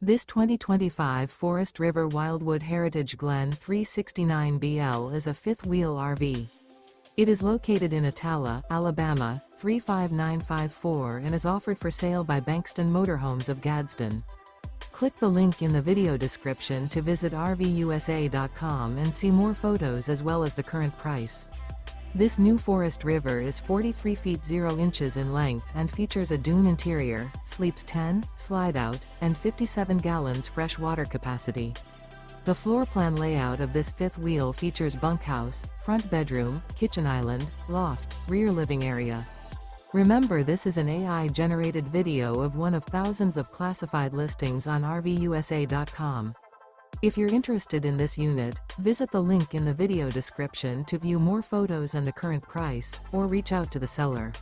This 2025 Forest River Wildwood Heritage Glen 369BL is a fifth-wheel RV. It is located in Attalla, Alabama, 35954 and is offered for sale by Bankston Motorhomes of Gadsden. Click the link in the video description to visit RVUSA.com and see more photos as well as the current price. This new Forest River is 43 feet 0 inches in length and features a dune interior, sleeps 10, slide-out, and 57 gallons fresh water capacity. The floor plan layout of this fifth wheel features bunkhouse, front bedroom, kitchen island, loft, rear living area. Remember, this is an AI-generated video of one of thousands of classified listings on RVUSA.com. If you're interested in this unit, visit the link in the video description to view more photos and the current price, or reach out to the seller.